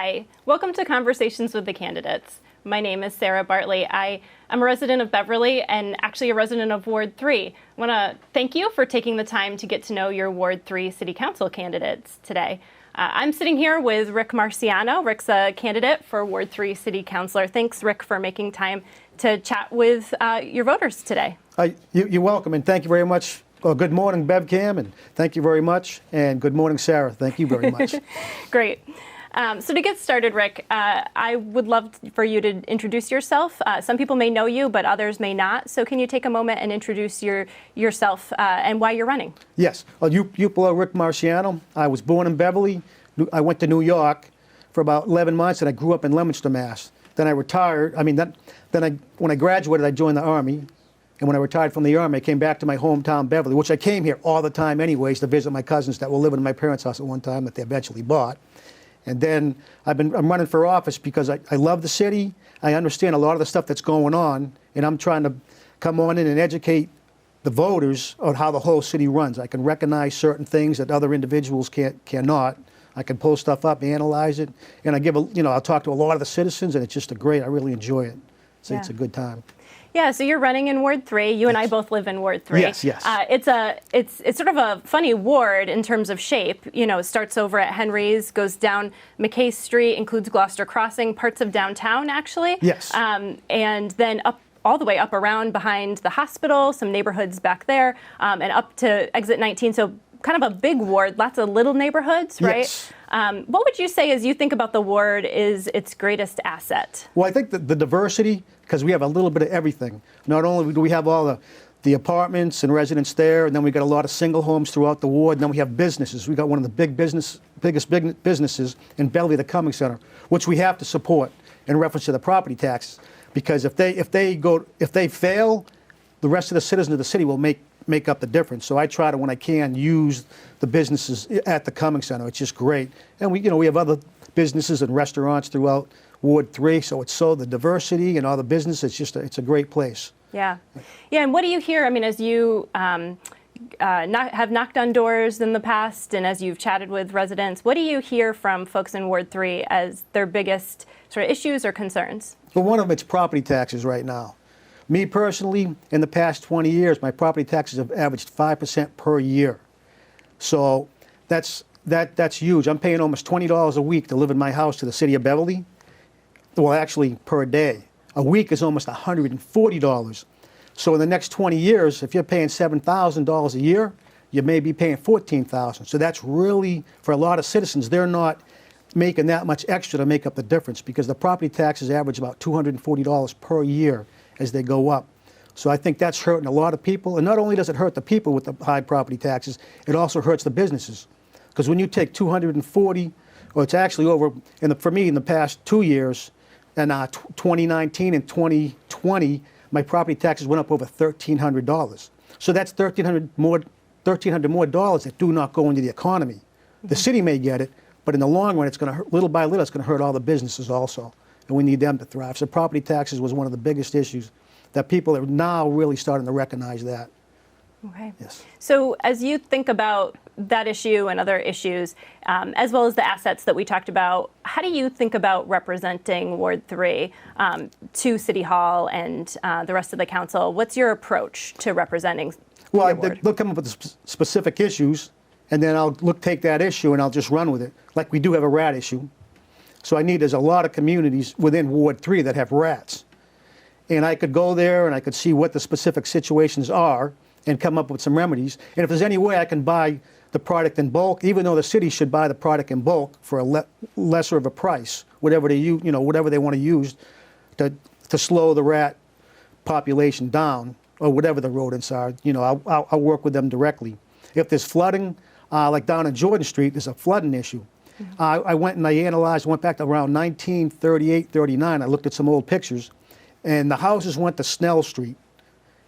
Hi, welcome to Conversations with the Candidates. My name is Sarah Bartley. I am a resident of Beverly and actually a resident of Ward 3. I want to thank you for taking the time to get to know your Ward 3 City Council candidates today. I'm sitting here with Rick Marciano. Rick's a candidate for Ward 3 City Councilor. Thanks, Rick, for making time to chat with your voters today. You're welcome, and thank you very much. Well, good morning, BevCam, and thank you very much. And good morning, Sarah. Thank you very much. Great. So to get started, Rick, I would love for you to introduce yourself. Some people may know you, but others may not. So can you take a moment and introduce yourself and why you're running? Yes. Well, Euplio, Rick Marciano. I was born in Beverly. I went to New York for about 11 months, and I grew up in Leominster, Mass. Then I retired. When I graduated, I joined the Army. And when I retired from the Army, I came back to my hometown, Beverly, which I came here all the time anyways to visit my cousins that were living in my parents' house at one time that they eventually bought. And then I'm running for office because I love the city. I understand a lot of the stuff that's going on, and I'm trying to come on in and educate the voters on how the whole city runs. I can recognize certain things that other individuals cannot. I can pull stuff up, analyze it, and I'll talk to a lot of the citizens, and it's just I really enjoy it. So It's a good time. Yeah, so you're running in Ward 3. You and I both live in Ward 3. Yes. It's sort of a funny ward in terms of shape. You know, it starts over at Henry's, goes down McKay Street, includes Gloucester Crossing, parts of downtown, actually. Yes. And then up all the way up around behind the hospital, some neighborhoods back there, and up to exit 19. So kind of a big ward, lots of little neighborhoods, right? Yes. What would you say, as you think about the ward, is its greatest asset? Well, I think the diversity, because we have a little bit of everything. Not only do we have all the apartments and residents there, and then we got a lot of single homes throughout the ward, and then we have businesses. We got one of the biggest businesses in Beverly, the Cumming Center, which we have to support in reference to the property taxes. Because if they fail, the rest of the citizens of the city will make up the difference. So I try to, when I can, use the businesses at the Cumming Center. It's just great. And we have other businesses and restaurants throughout Ward 3, so the diversity and all the business, it's a great place. Yeah. And what do you hear, as you have knocked on doors in the past and as you've chatted with residents, what do you hear from folks in Ward 3 as their biggest sort of issues or concerns? Well, one of them is property taxes right now. Me personally, in the past 20 years, my property taxes have averaged 5% per year. So that's huge. I'm paying almost $20 a week to live in my house to the city of Beverly. Well, actually, per day. A week is almost $140. So in the next 20 years, if you're paying $7,000 a year, you may be paying $14,000. So that's really, for a lot of citizens, they're not making that much extra to make up the difference because the property taxes average about $240 per year as they go up. So I think that's hurting a lot of people. And not only does it hurt the people with the high property taxes, it also hurts the businesses. Because when you take 240, well, it's actually over, for me, in the past 2 years, and 2019 and 2020, my property taxes went up over $1,300. So that's $1,300 more dollars that do not go into the economy. Mm-hmm. The city may get it, but in the long run, it's going to hurt, little by little, it's going to hurt all the businesses also, and we need them to thrive. So property taxes was one of the biggest issues that people are now really starting to recognize that. Okay. Yes. So as you think about that issue and other issues, as well as the assets that we talked about, how do you think about representing Ward 3 to City Hall and the rest of the council? What's your approach to representing your ward? They'll come up with specific issues, and then I'll take that issue and I'll just run with it. Like we do have a rat issue. So there's a lot of communities within Ward 3 that have rats. And I could go there and I could see what the specific situations are and come up with some remedies. And if there's any way I can buy the product in bulk, even though the city should buy the product in bulk for a lesser of a price, whatever they want to use to slow the rat population down, or whatever the rodents are, I'll work with them directly. If there's flooding, like down in Jordan Street, there's a flooding issue. Mm-hmm. I went and I analyzed, went back to around 1938, 39. I looked at some old pictures, and the houses went to Snell Street.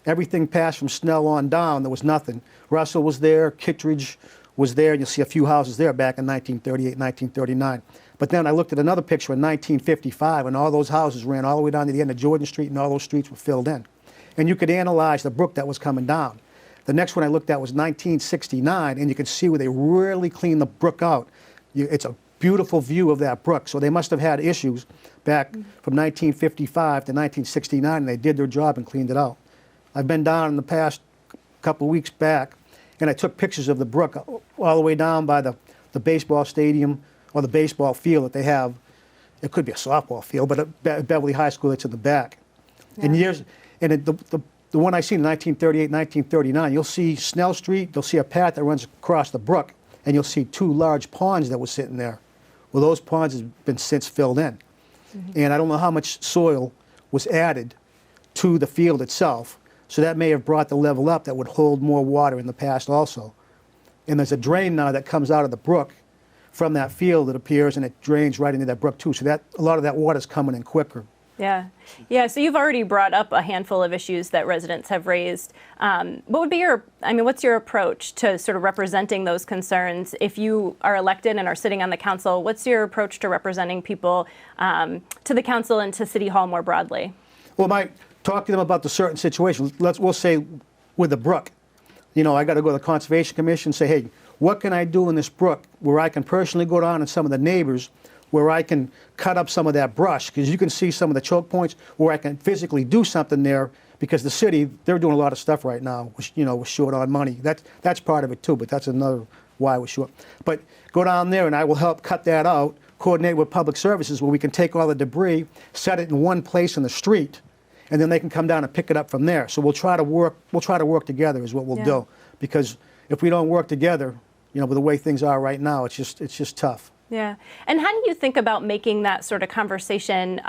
Everything passed from Snell on down. There was nothing. Russell was there. Kittredge was there. You'll see a few houses there back in 1938, 1939. But then I looked at another picture in 1955, and all those houses ran all the way down to the end of Jordan Street, and all those streets were filled in. And you could analyze the brook that was coming down. The next one I looked at was 1969, and you could see where they really cleaned the brook out. It's a beautiful view of that brook. So they must have had issues back from 1955 to 1969, and they did their job and cleaned it out. I've been down in the past couple of weeks back, and I took pictures of the brook all the way down by the baseball stadium or the baseball field that they have. It could be a softball field, but at Beverly High School, it's in the back. Yeah. The one I seen in 1938, 1939, you'll see Snell Street, you'll see a path that runs across the brook, and you'll see two large ponds that were sitting there. Well, those ponds have been since filled in. And I don't know how much soil was added to the field itself, so that may have brought the level up that would hold more water in the past also. And there's a drain now that comes out of the brook from that field, it appears, and it drains right into that brook too. So that a lot of that water's coming in quicker. Yeah. Yeah. So you've already brought up a handful of issues that residents have raised. What would be what's your approach to sort of representing those concerns? If you are elected and are sitting on the council, what's your approach to representing people to the council and to City Hall more broadly? Well, I might talk to them about the certain situations. We'll say with the brook. You know, I got to go to the Conservation Commission and say, hey, what can I do in this brook where I can personally go down and some of the neighbors where I can cut up some of that brush, because you can see some of the choke points where I can physically do something there, because the city, they're doing a lot of stuff right now, we're short on money. That's part of it too, but that's another why we're short. But go down there and I will help cut that out, coordinate with public services where we can take all the debris, set it in one place in the street, and then they can come down and pick it up from there. So we'll try to work together is what we'll do, because if we don't work together, with the way things are right now, it's just tough. Yeah. And how do you think about making that sort of conversation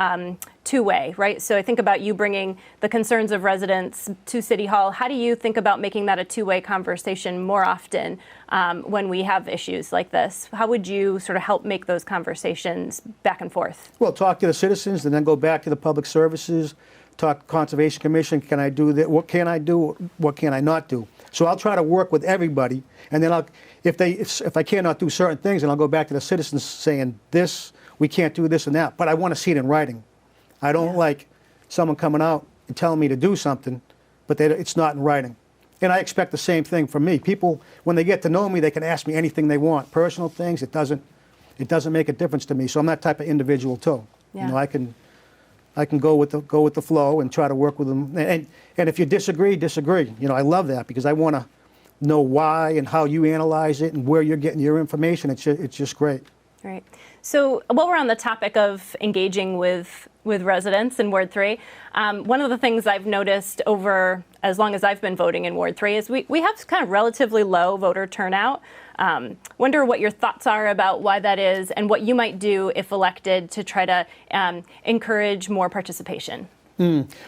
two-way, right? So I think about you bringing the concerns of residents to City Hall. How do you think about making that a two-way conversation more often when we have issues like this? How would you sort of help make those conversations back and forth? Well, talk to the citizens and then go back to the public services, talk to Conservation Commission. Can I do that? What can I do? What can I not do? So I'll try to work with everybody, and then if I cannot do certain things, then I'll go back to the citizens saying this, we can't do this and that. But I want to see it in writing. I don't like someone coming out and telling me to do something, but it's not in writing. And I expect the same thing from me. People, when they get to know me, they can ask me anything they want. Personal things, it doesn't make a difference to me. So I'm that type of individual too. Yeah. I can go with the flow and try to work with them. And if you disagree. I love that, because I want to know why and how you analyze it and where you're getting your information. It's just great. Right. So while we're on the topic of engaging with residents in Ward 3, one of the things I've noticed over as long as I've been voting in Ward 3 is we have kind of relatively low voter turnout. Wonder what your thoughts are about why that is and what you might do if elected to try to encourage more participation.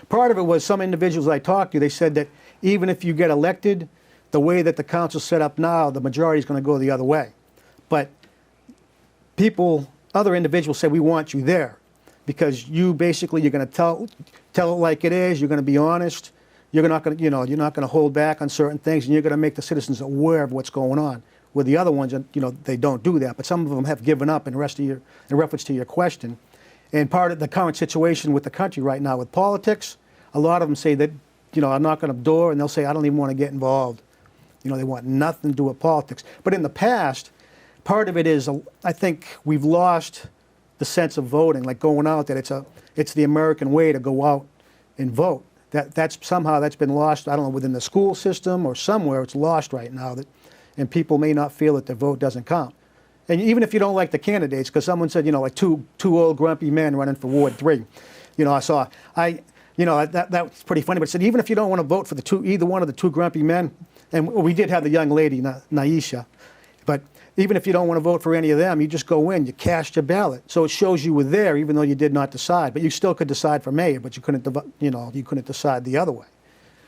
Part of it was some individuals I talked to, they said that even if you get elected, the way that the council's set up now, the majority is going to go the other way. But other individuals say, we want you there, because you're going to tell it like it is, you're going to be honest, you're not going to hold back on certain things, and you're going to make the citizens aware of what's going on. Where the other ones, they don't do that, but some of them have given up in reference to your question. And part of the current situation with the country right now with politics, a lot of them say that, I'm knocking on a door, and they'll say, I don't even want to get involved. They want nothing to do with politics. But in the past, part of it is, I think we've lost the sense of voting, like going out, that it's the American way to go out and vote. That's been lost, I don't know, within the school system or somewhere, it's lost right now, and people may not feel that their vote doesn't count. And even if you don't like the candidates, because someone said, like two old grumpy men running for Ward 3. That was pretty funny, but it said, even if you don't want to vote for either one of the two grumpy men, and we did have the young lady, Naisha, but even if you don't want to vote for any of them, you just go in, you cast your ballot. So it shows you were there, even though you did not decide. But you still could decide for mayor, but you couldn't decide the other way.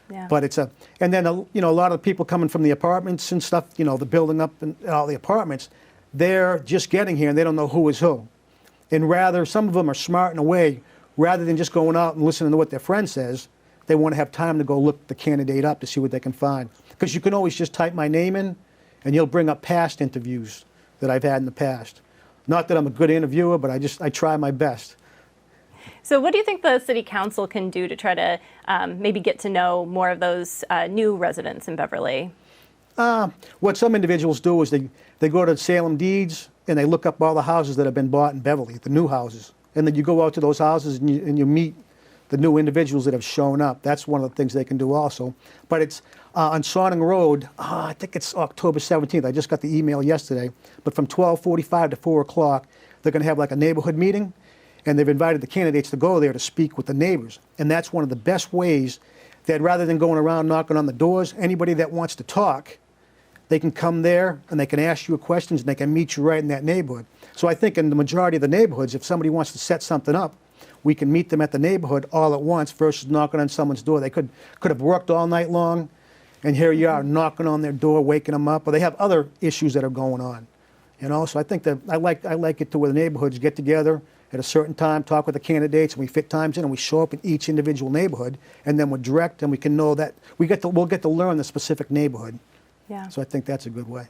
Yeah. But and then a lot of people coming from the apartments and stuff, the building up and all the apartments, they're just getting here and they don't know who is who. And rather, some of them are smart in a way, rather than just going out and listening to what their friend says, they want to have time to go look the candidate up to see what they can find. Because you can always just type my name in, and you'll bring up past interviews that I've had in the past. Not that I'm a good interviewer, but I try my best. So what do you think the City Council can do to try to maybe get to know more of those new residents in Beverly? What some individuals do is they go to Salem Deeds and they look up all the houses that have been bought in Beverly, the new houses. And then you go out to those houses and you meet the new individuals that have shown up. That's one of the things they can do also. But it's on Sonning Road, I think it's October 17th. I just got the email yesterday. But from 12:45 to 4 o'clock, they're going to have like a neighborhood meeting. And they've invited the candidates to go there to speak with the neighbors. And that's one of the best ways that rather than going around knocking on the doors, anybody that wants to talk, they can come there and they can ask you questions and they can meet you right in that neighborhood. So I think in the majority of the neighborhoods, if somebody wants to set something up, we can meet them at the neighborhood all at once versus knocking on someone's door. They could have worked all night long, and here you are knocking on their door, waking them up, or they have other issues that are going on. You know, so I think that I like it to where the neighborhoods get together at a certain time, talk with the candidates, and we fit times in, and we show up in each individual neighborhood, and then we're direct, and we can know that we'll get to learn the specific neighborhood. Yeah. So I think that's a good way.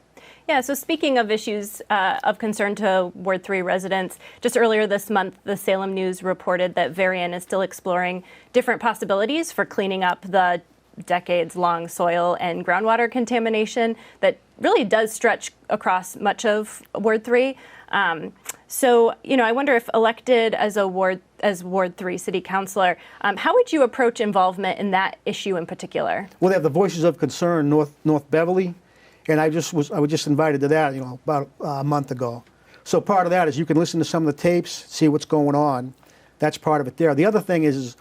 Yeah, so speaking of issues of concern to Ward 3 residents, just earlier this month, the Salem News reported that Varian is still exploring different possibilities for cleaning up the decades-long soil and groundwater contamination that really does stretch across much of Ward 3. So, you know, I wonder if elected as Ward 3 city councilor, how would you approach involvement in that issue in particular? Well, they have the Voices of Concern, North Beverly, and I was just invited to that, you know, about a month ago. So part of that is you can listen to some of the tapes, see what's going on. That's part of it there. The other thing is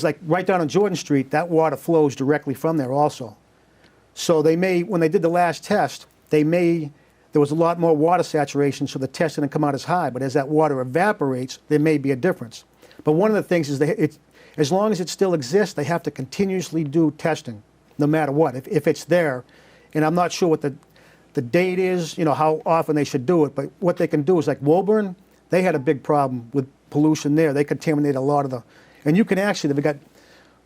like right down on Jordan Street, that water flows directly from there also. So they may, when they did the last test, there was a lot more water saturation, so the test didn't come out as high. But as that water evaporates, there may be a difference. But one of the things is as long as it still exists, they have to continuously do testing, no matter what, if it's there. And I'm not sure what the date is, you know, how often they should do it. But what they can do is like Woburn, they had a big problem with pollution there. They contaminated a lot of and you can actually, they've got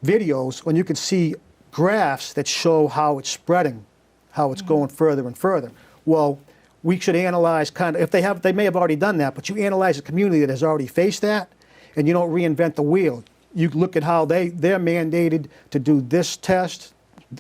videos when you can see graphs that show how it's spreading, how it's going further and further. Well, we should analyze kind of, they may have already done that, but you analyze a community that has already faced that, and you don't reinvent the wheel. You look at how they're mandated to do this test,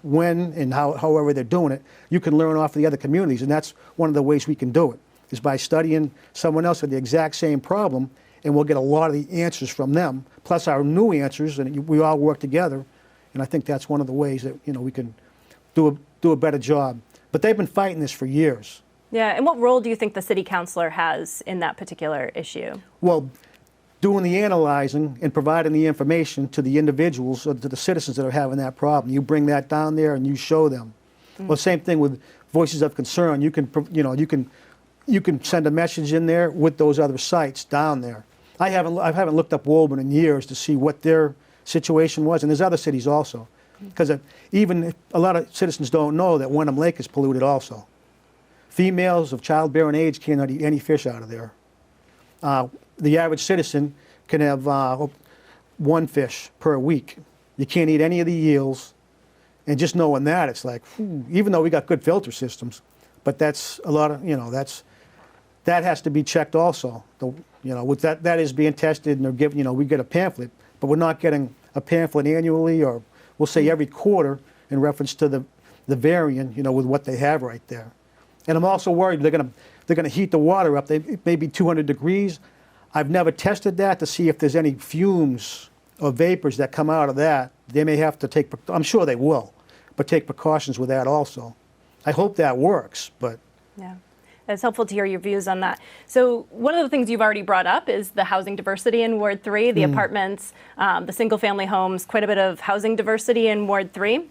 when and however they're doing it. You can learn off of the other communities, and that's one of the ways we can do it, is by studying someone else with the exact same problem, and we'll get a lot of the answers from them, plus our new answers, and we all work together. And I think that's one of the ways that, you know, we can do a better job. But they've been fighting this for years. Yeah, and what role do you think the city councilor has in that particular issue? Well, doing the analyzing and providing the information to the individuals or to the citizens that are having that problem. You bring that down there and you show them. Well, same thing with Voices of Concern. You can send a message in there with those other sites down there. I haven't looked up Woburn in years to see what their situation was, and there's other cities also, because even a lot of citizens don't know that Wenham Lake is polluted also. Females of childbearing age cannot eat any fish out of there. The average citizen can have one fish per week. You can't eat any of the eels. And just knowing that, it's like, even though we got good filter systems, but that's a lot of, you know, that has to be checked also. With that is being tested, and they're given, you know, we get a pamphlet, but we're not getting a pamphlet annually, or we'll say every quarter in reference to the variant, you know, with what they have right there. And I'm also worried they're gonna heat the water up. It may be 200 degrees. I've never tested that to see if there's any fumes or vapors that come out of that. They may have to I'm sure they will, but take precautions with that also. I hope that works, but. Yeah, it's helpful to hear your views on that. So one of the things you've already brought up is the housing diversity in Ward 3, the apartments, the single-family homes, quite a bit of housing diversity in Ward 3.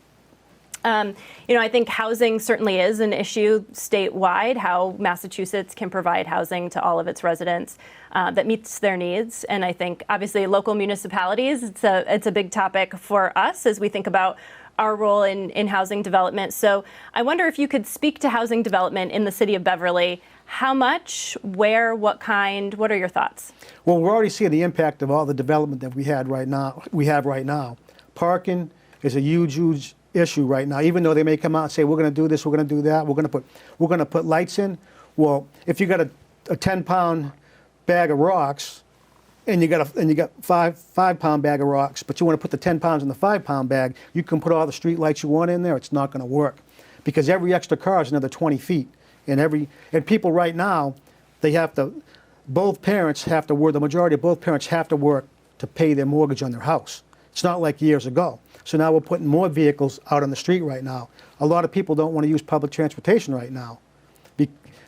I think housing certainly is an issue statewide, how Massachusetts can provide housing to all of its residents that meets their needs. And I think obviously local municipalities, it's a big topic for us as we think about our role in housing development. So I wonder if you could speak to housing development in the city of Beverly. How much, where, what kind, what are your thoughts? Well, we're already seeing the impact of all the development that we have right now. Parking is a huge issue right now, even though they may come out and say, we're going to do this, we're going to do that, we're going to put lights in. Well, if you got a 10-pound bag of rocks and you got 5-pound bag of rocks, but you want to put the 10 pounds in the 5-pound bag, you can put all the street lights you want in there. It's not going to work. because every extra car is another 20 feet. And people right now, both parents have to work, the majority of both parents have to work to pay their mortgage on their house. It's not like years ago. So now we're putting more vehicles out on the street right now. A lot of people don't want to use public transportation right now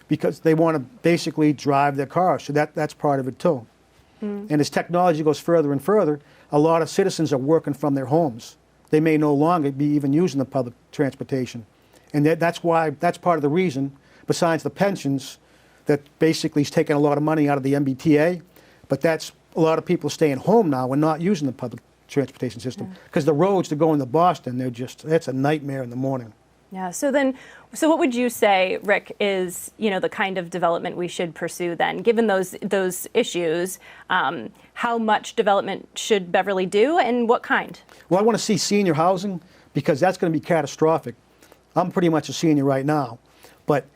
because they want to basically drive their cars. So that's part of it too. And as technology goes further and further, a lot of citizens are working from their homes. They may no longer be even using the public transportation. And that's part of the reason, besides the pensions, that basically is taking a lot of money out of the MBTA, but that's a lot of people staying home now and not using the public transportation system because the roads to go into Boston, that's a nightmare in the morning. Yeah. So what would you say, Rick, is the kind of development we should pursue then, given those issues? How much development should Beverly do, and what kind? Well, I want to see senior housing because that's going to be catastrophic. I'm pretty much a senior right now, but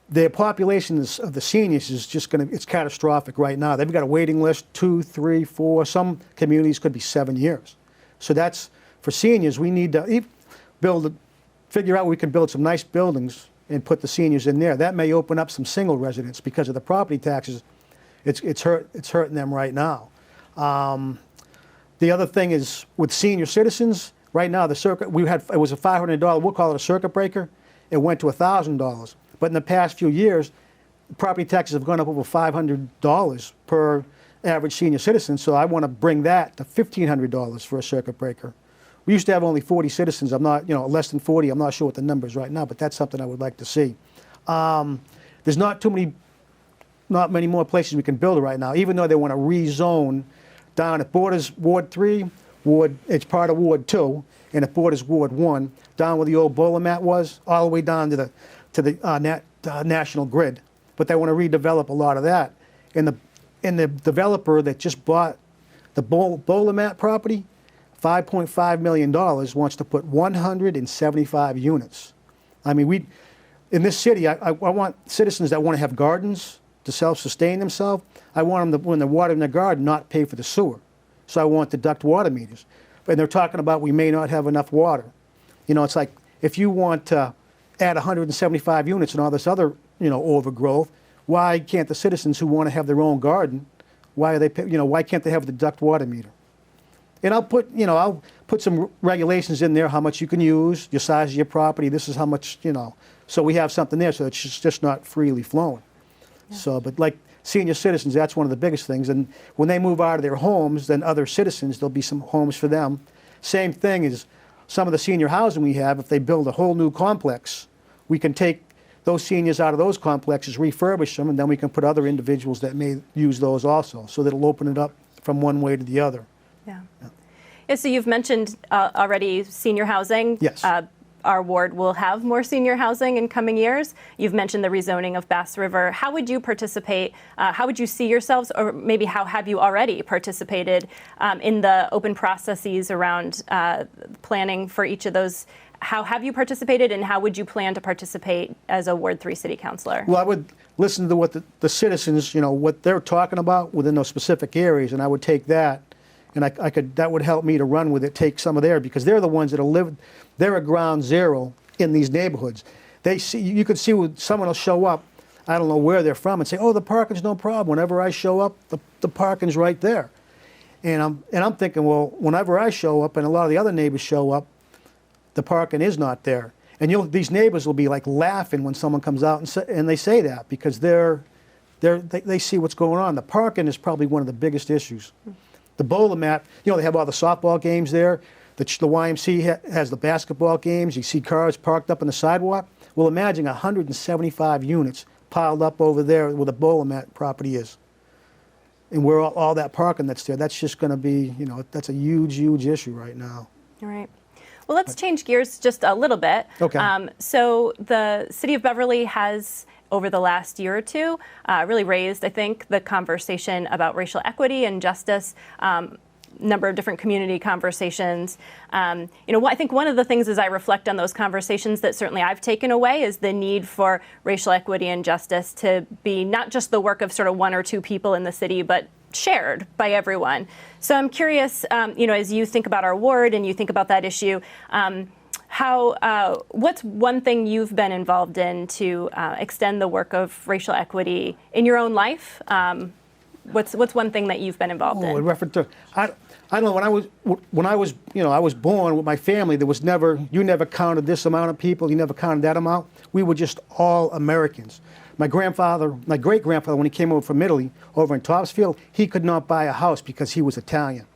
the population of the seniors is it's catastrophic right now. They've got a waiting list, 2, 3, 4. Some communities could be 7 years. So that's for seniors. We need to figure out we can build some nice buildings and put the seniors in there. That may open up some single residents because of the property taxes. It's hurting them right now. The other thing is with senior citizens right now, it was a $500. We'll call it a circuit breaker. It went to $1,000. But in the past few years, property taxes have gone up over $500 per average senior citizen. So I want to bring that to $1,500 for a circuit breaker. We used to have only 40 citizens. I'm not, less than 40. I'm not sure what the number is right now, but that's something I would like to see. There's not many more places we can build right now, even though they want to rezone down at borders Ward 3, it's part of Ward 2, and it borders Ward 1, down where the old bowler mat was, all the way down to the national grid. But they want to redevelop a lot of that. And the developer that just bought the bowler mat property, $5.5 million, wants to put 175 units. I mean, in this city, I want citizens that want to have gardens to self-sustain themselves. I want them to, when they're watering their garden, not pay for the sewer. So I want to deduct water meters. And they're talking about we may not have enough water. It's like if you want to add 175 units and all this other, overgrowth, why can't the citizens who want to have their own garden, why can't they have the deduct water meter? And I'll put some regulations in there, how much you can use, your size of your property, this is how much, so we have something there so it's just not freely flowing. Yeah. So, but like senior citizens, that's one of the biggest things. And when they move out of their homes, then other citizens, there'll be some homes for them. Same thing is some of the senior housing we have, if they build a whole new complex, we can take those seniors out of those complexes, refurbish them, and then we can put other individuals that may use those also. So that'll open it up from one way to the other. Yeah, so you've mentioned already senior housing. Yes. Our ward will have more senior housing in coming years. You've mentioned the rezoning of Bass River. How would you participate? How would you see yourselves, or maybe how have you already participated in the open processes around planning for each of those? How have you participated, and how would you plan to participate as a Ward 3 City Councilor? Well, I would listen to what the citizens, what they're talking about within those specific areas, and I would take that. And that would help me to run with it, take some of there, because they're the ones that they're at ground zero in these neighborhoods. You could see when someone will show up, I don't know where they're from, and say, oh, the parking's no problem. Whenever I show up, the parking's right there. And I'm thinking, well, whenever I show up and a lot of the other neighbors show up, the parking is not there. And these neighbors will be like laughing when someone comes out and they say that, because they see what's going on. The parking is probably one of the biggest issues. The bowler mat, they have all the softball games there. The YMC has the basketball games. You see cars parked up on the sidewalk. Well, imagine 175 units piled up over there where the bowler mat property is. And where all that parking that's there, that's just going to be, that's a huge, huge issue right now. All right. Well, let's change gears just a little bit. Okay. So the City of Beverly has, over the last year or two, really raised, I think, the conversation about racial equity and justice, number of different community conversations. I think one of the things as I reflect on those conversations that certainly I've taken away is the need for racial equity and justice to be not just the work of sort of one or two people in the city, but shared by everyone. So I'm curious, as you think about our ward and you think about that issue, What's one thing you've been involved in to extend the work of racial equity in your own life? What's one thing that you've been involved in? In reference to, I don't know, I was born with my family, you never counted this amount of people, you never counted that amount. We were just all Americans. My great-grandfather, when he came over from Italy, over in Topsfield, he could not buy a house because he was Italian.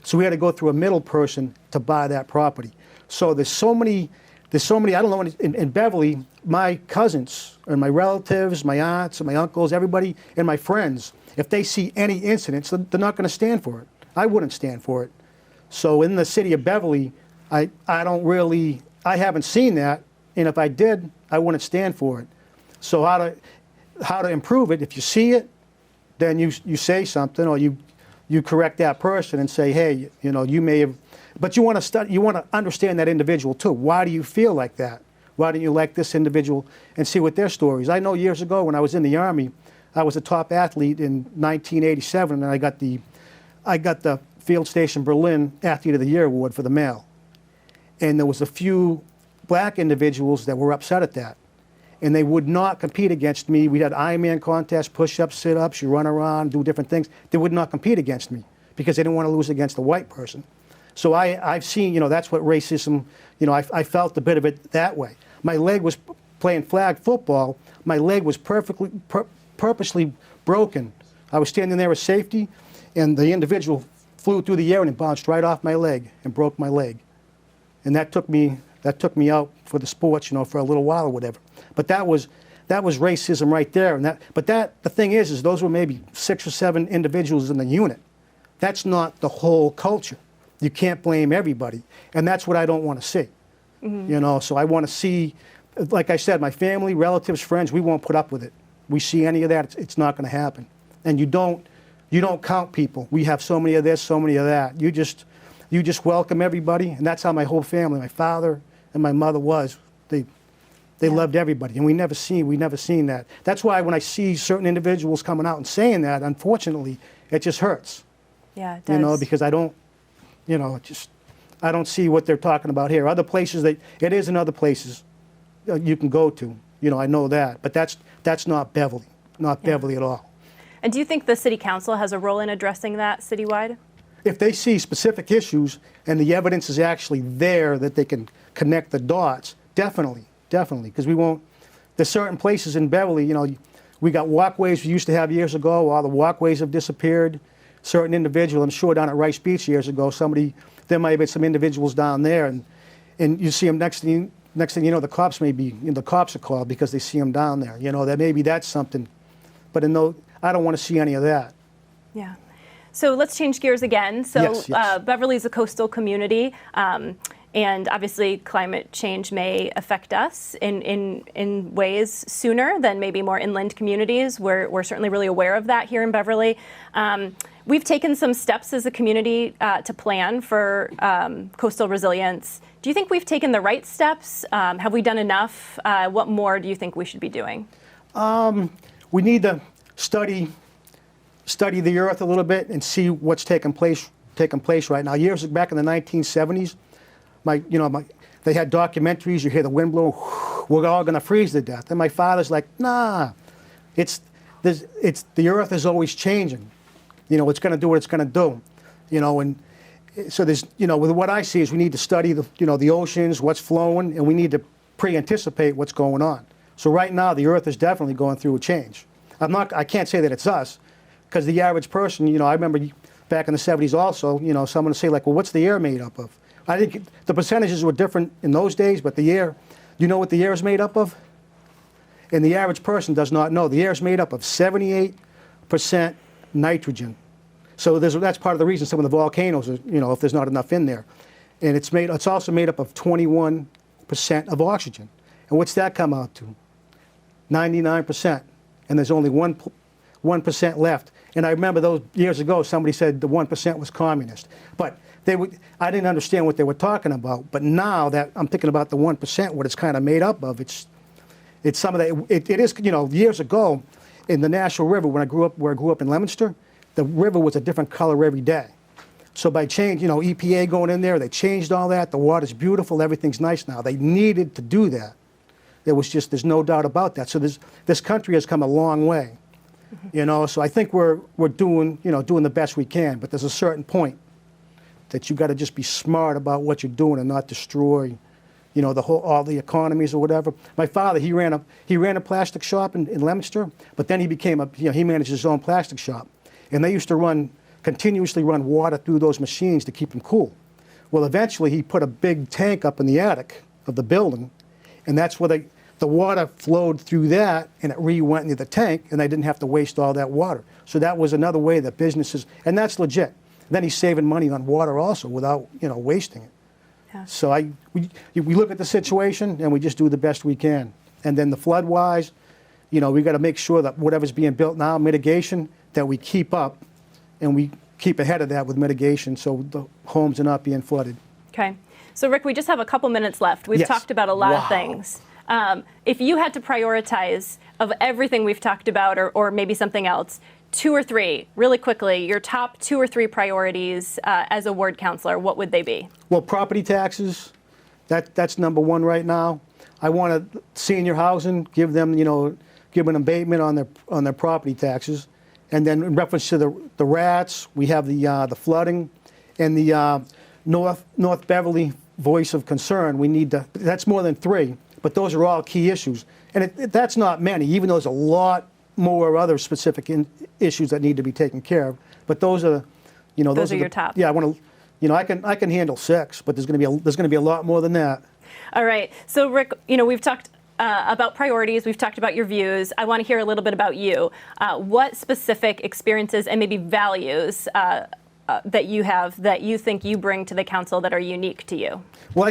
So we had to go through a middle person to buy that property. So there's so many, I don't know, in Beverly, my cousins and my relatives, my aunts and my uncles, everybody, and my friends, if they see any incidents, they're not going to stand for it. I wouldn't stand for it. So in the city of Beverly, I haven't seen that, and if I did, I wouldn't stand for it. So how to improve it? If you see it, then you say something, or you correct that person and say, hey, you may have, but you want to understand that individual too. Why do you feel like that? Why don't you like this individual, and see what their stories? I know years ago when I was in the Army, I was a top athlete in 1987, and I got the Field Station Berlin Athlete of the Year award for the male. And there was a few black individuals that were upset at that. And they would not compete against me. We had Ironman contests, push-ups, sit-ups, you run around, do different things. They would not compete against me because they didn't want to lose against a white person. So I've seen, that's what racism, I felt a bit of it that way. My leg was playing flag football. My leg was purposely broken. I was standing there with safety, and the individual flew through the air and it bounced right off my leg and broke my leg. And that took me out for the sports, for a little while or whatever. But that was racism right there. And the thing is those were maybe 6 or 7 individuals in the unit. That's not the whole culture. You can't blame everybody, and that's what I don't want to see. Mm-hmm. So I want to see, like I said, my family, relatives, friends. We won't put up with it. We see any of that, it's not going to happen. And you don't count people. We have so many of this, so many of that. You just welcome everybody, and that's how my whole family, my father and my mother was. They loved everybody, and we never seen that. That's why when I see certain individuals coming out and saying that, unfortunately, it just hurts. Yeah, it does. Because I don't see what they're talking about here. Other places, it is in other places you can go to. I know that, but that's not Beverly, Beverly at all. And do you think the city council has a role in addressing that citywide? If they see specific issues and the evidence is actually there that they can connect the dots, definitely, because there's certain places in Beverly, we got walkways we used to have years ago, all the walkways have disappeared. Certain individual, I'm sure down at Rice Beach years ago, there might have been some individuals down there, and you see them next thing you know, the cops are called because they see them down there. That maybe that's something, but I don't want to see any of that. Yeah. So let's change gears again. So yes. Beverly's a coastal community, and obviously climate change may affect us in ways sooner than maybe more inland communities. We're certainly really aware of that here in Beverly. We've taken some steps as a community to plan for coastal resilience. Do you think we've taken the right steps? Have we done enough? What more do you think we should be doing? We need to study the earth a little bit and see what's taking place right now. Years back in the 1970s, they had documentaries. You hear the wind blow, we're all going to freeze to death. And my father's like, nah, the earth is always changing. It's going to do what it's going to do. And so there's, with what I see is we need to study the oceans, what's flowing, and we need to pre-anticipate what's going on. So right now, the earth is definitely going through a change. I can't say that it's us, because the average person, I remember back in the 70s also, someone would say like, well, what's the air made up of? I think the percentages were different in those days, but the air, you know what the air is made up of? And the average person does not know. The air is made up of 78% nitrogen. So that's part of the reason some of the volcanoes are, if there's not enough in there. And it's also made up of 21% of oxygen. And what's that come out to? 99%. And there's only 1% left. And I remember those years ago, somebody said the 1% was communist. But I didn't understand what they were talking about. But now that I'm thinking about the 1%, what it's kind of made up of, it's some of that. It is, years ago, in the National River, where I grew up in Leominster, the river was a different color every day. So by change, EPA going in there, they changed all that. The water's beautiful. Everything's nice now. They needed to do that. There's no doubt about that. So this country has come a long way, So I think we're doing the best we can. But there's a certain point that you got to just be smart about what you're doing and not destroy, all the economies or whatever. My father, he ran a plastic shop in Leominster, but then he became he managed his own plastic shop, and they used to continuously run water through those machines to keep them cool. Well, eventually he put a big tank up in the attic of the building, and that's where the water flowed through that, and it went into the tank, and they didn't have to waste all that water. So that was another way that businesses, and that's legit. Then he's saving money on water also without, wasting it. Yeah. So we look at the situation and we just do the best we can. And then the flood wise, we got to make sure that whatever's being built now, mitigation, that we keep up and we keep ahead of that with mitigation so the homes are not being flooded. Okay. So Rick, we just have a couple minutes left. We've talked about a lot of things. If you had to prioritize of everything we've talked about or maybe something else, 2 or 3, really quickly, your top 2 or 3 priorities as a ward councilor, what would they be? Well, property taxes, that's number 1 right now. I want senior housing, give them an abatement on their property taxes. And then in reference to the rats, we have the flooding and the North Beverly voice of concern. That's more than 3, but those are all key issues. And that's not many, even though there's a lot more other specific issues that need to be taken care of. But those are, those are your top. Yeah, I want to, I can handle 6, but there's going to be a lot more than that. All right. So Rick, we've talked about priorities. We've talked about your views. I want to hear a little bit about you. What specific experiences and maybe values that you have that you think you bring to the council that are unique to you? Well,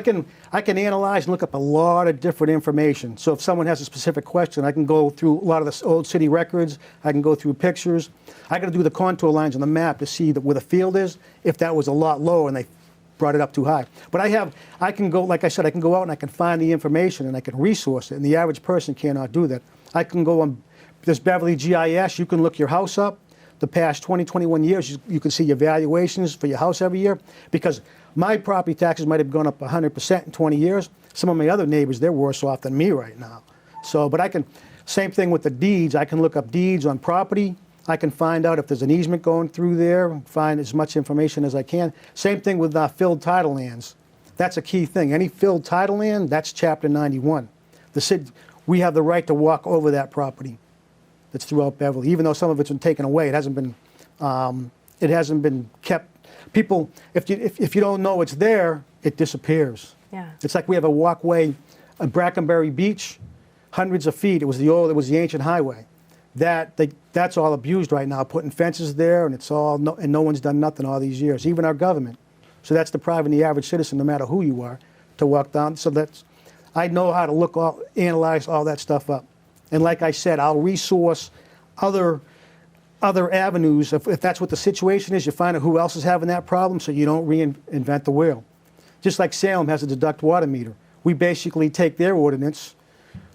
I can analyze and look up a lot of different information. So if someone has a specific question, I can go through a lot of the old city records. I can go through pictures. I got to do the contour lines on the map to see where the field is, if that was a lot lower and they brought it up too high. But I can go, like I said, I can go out and I can find the information and I can resource it, and the average person cannot do that. I can go on this Beverly GIS. You can look your house up. The past 20, 21 years, you can see your valuations for your house every year, because my property taxes might have gone up 100% in 20 years. Some of my other neighbors, they're worse off than me right now. So, but same thing with the deeds. I can look up deeds on property. I can find out if there's an easement going through there, find as much information as I can. Same thing with filled title lands. That's a key thing. Any filled title land, that's Chapter 91. The city, we have the right to walk over that property. That's throughout Beverly, even though some of it's been taken away. It hasn't been kept. People, if you don't know it's there, it disappears. Yeah. It's like we have a walkway on Brackenbury Beach, hundreds of feet. It was the ancient highway. That's all abused right now, putting fences there, and and no one's done nothing all these years, even our government. So that's depriving the average citizen, no matter who you are, to walk down. So I know how to analyze all that stuff up. And like I said, I'll resource other avenues. If that's what the situation is, you find out who else is having that problem so you don't reinvent the wheel. Just like Salem has a deduct water meter. We basically take their ordinance,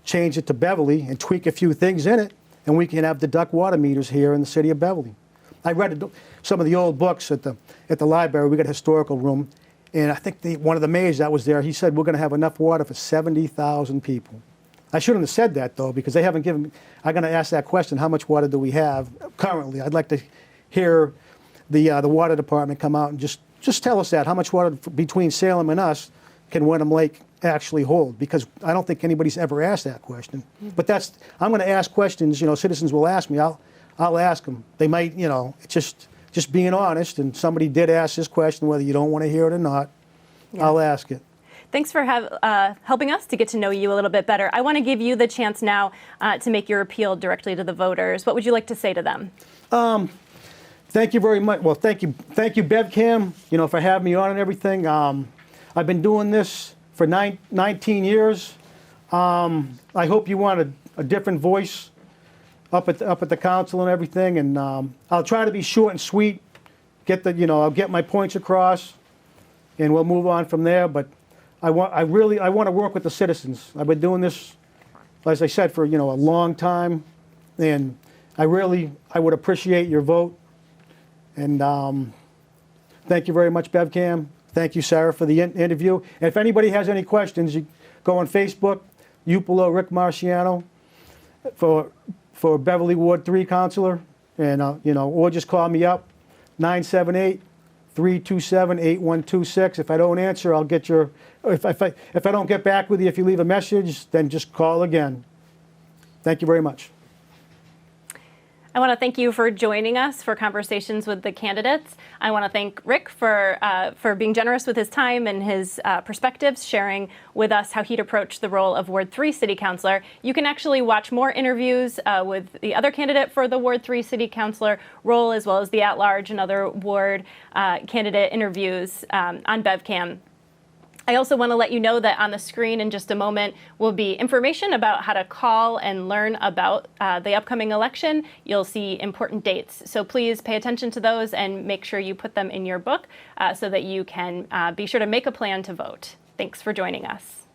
change it to Beverly, and tweak a few things in it, and we can have deduct water meters here in the city of Beverly. I read some of the old books at the library. We got a historical room, and I think one of the mayors that was there, he said we're going to have enough water for 70,000 people. I shouldn't have said that, though, because they haven't given. I'm going to ask that question: how much water do we have currently? I'd like to hear the water department come out and just tell us that. How much water between Salem and us can Wenham Lake actually hold? Because I don't think anybody's ever asked that question. But I'm going to ask questions. Citizens will ask me. I'll ask them. They might, just being honest. And somebody did ask this question, whether you don't want to hear it or not. Yeah. I'll ask it. Thanks for helping us to get to know you a little bit better. I want to give you the chance now to make your appeal directly to the voters. What would you like to say to them? Thank you very much. Well, thank you, BevCam, for having me on and everything. I've been doing this for 19 years. I hope you want a different voice up at the council and everything. And I'll try to be short and sweet. I'll get my points across, and we'll move on from there. But I want to work with the citizens. I've been doing this, as I said, for a long time, and I would appreciate your vote. And Thank you very much, BevCam. Thank you, Sarah, for the interview. And if anybody has any questions, you go on Facebook, Euplio Rick Marciano for Beverly Ward 3 counselor, and or just call me up, 978-327-8126. If I don't answer, I'll get your. If I don't get back with you, if you leave a message, then just call again. Thank you very much. I want to thank you for joining us for Conversations with the Candidates. I want to thank Rick for being generous with his time and his perspectives, sharing with us how he'd approach the role of Ward 3 City Councilor. You can actually watch more interviews with the other candidate for the Ward 3 City Councilor role, as well as the at-large and other ward candidate interviews on BevCam. I also want to let you know that on the screen in just a moment will be information about how to call and learn about the upcoming election. You'll see important dates. So please pay attention to those and make sure you put them in your book so that you can be sure to make a plan to vote. Thanks for joining us.